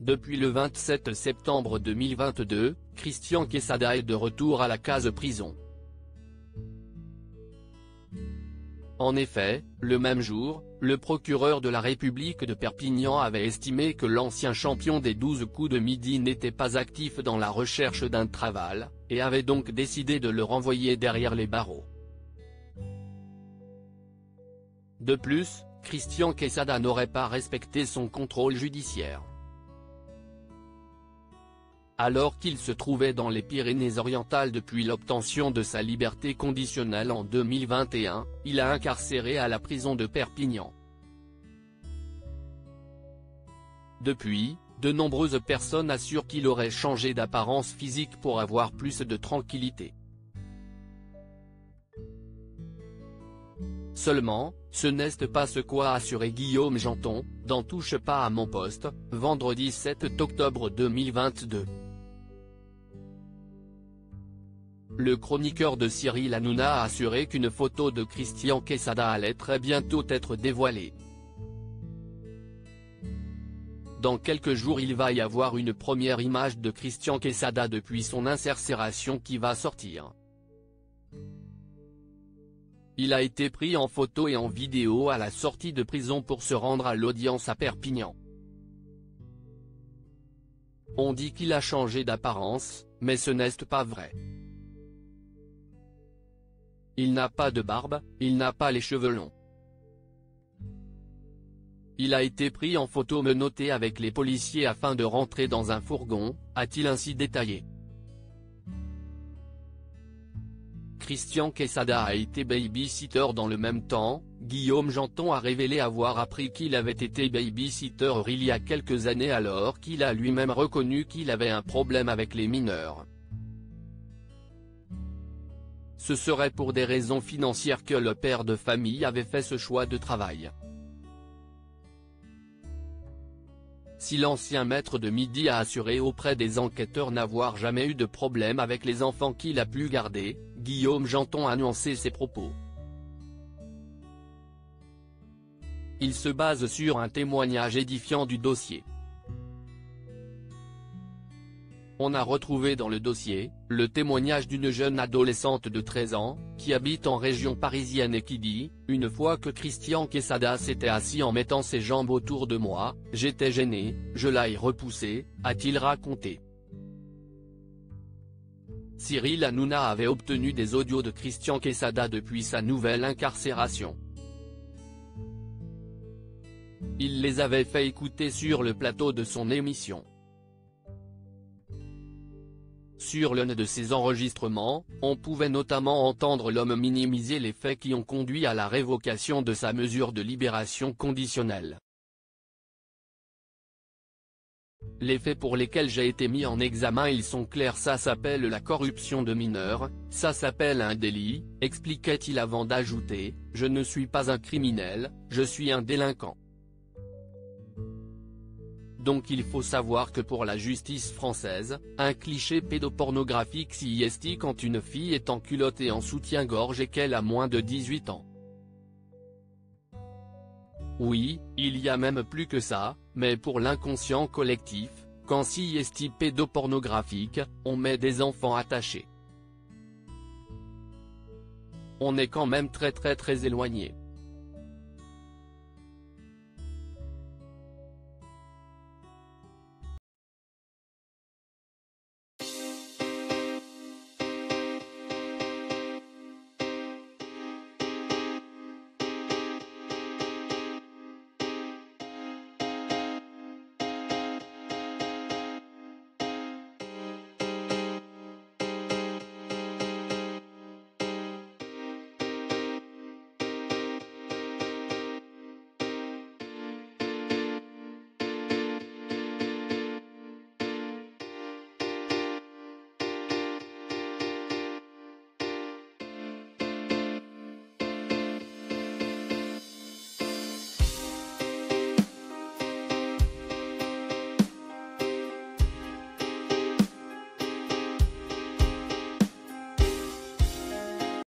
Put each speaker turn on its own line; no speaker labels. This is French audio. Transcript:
Depuis le 27 septembre 2022, Christian Quesada est de retour à la case prison. En effet, le même jour, le procureur de la République de Perpignan avait estimé que l'ancien champion des 12 coups de midi n'était pas actif dans la recherche d'un travail, et avait donc décidé de le renvoyer derrière les barreaux. De plus, Christian Quesada n'aurait pas respecté son contrôle judiciaire. Alors qu'il se trouvait dans les Pyrénées-Orientales depuis l'obtention de sa liberté conditionnelle en 2021, il a incarcéré à la prison de Perpignan. Depuis, de nombreuses personnes assurent qu'il aurait changé d'apparence physique pour avoir plus de tranquillité. Seulement, ce n'est pas ce qu'a assuré Guillaume Janton, dans Touche pas à mon poste, vendredi 7 octobre 2022. Le chroniqueur de Cyril Hanouna a assuré qu'une photo de Christian Quesada allait très bientôt être dévoilée. Dans quelques jours il va y avoir une première image de Christian Quesada depuis son incarcération qui va sortir. Il a été pris en photo et en vidéo à la sortie de prison pour se rendre à l'audience à Perpignan. On dit qu'il a changé d'apparence, mais ce n'est pas vrai. Il n'a pas de barbe, il n'a pas les cheveux longs. Il a été pris en photo menotté avec les policiers afin de rentrer dans un fourgon, a-t-il ainsi détaillé. Christian Quesada a été baby-sitter dans le même temps. Guillaume Janton a révélé avoir appris qu'il avait été baby-sitter il y a quelques années alors qu'il a lui-même reconnu qu'il avait un problème avec les mineurs. Ce serait pour des raisons financières que le père de famille avait fait ce choix de travail. Si l'ancien maître de midi a assuré auprès des enquêteurs n'avoir jamais eu de problème avec les enfants qu'il a pu garder, Guillaume Janton a nuancé ses propos. Il se base sur un témoignage édifiant du dossier. On a retrouvé dans le dossier, le témoignage d'une jeune adolescente de 13 ans, qui habite en région parisienne et qui dit « Une fois que Christian Quesada s'était assis en mettant ses jambes autour de moi, j'étais gêné, je l'ai repoussé », a-t-il raconté. Cyril Hanouna avait obtenu des audios de Christian Quesada depuis sa nouvelle incarcération. Il les avait fait écouter sur le plateau de son émission. Sur l'un de ces enregistrements, on pouvait notamment entendre l'homme minimiser les faits qui ont conduit à la révocation de sa mesure de libération conditionnelle. Les faits pour lesquels j'ai été mis en examen ils sont clairs, ça s'appelle la corruption de mineurs, ça s'appelle un délit, expliquait-il avant d'ajouter, je ne suis pas un criminel, je suis un délinquant. Donc il faut savoir que pour la justice française, un cliché pédopornographique s'y estie quand une fille est en culotte et en soutien-gorge et qu'elle a moins de 18 ans. Oui, il y a même plus que ça, mais pour l'inconscient collectif, quand s'y estie pédopornographique, on met des enfants attachés. On est quand même très éloigné.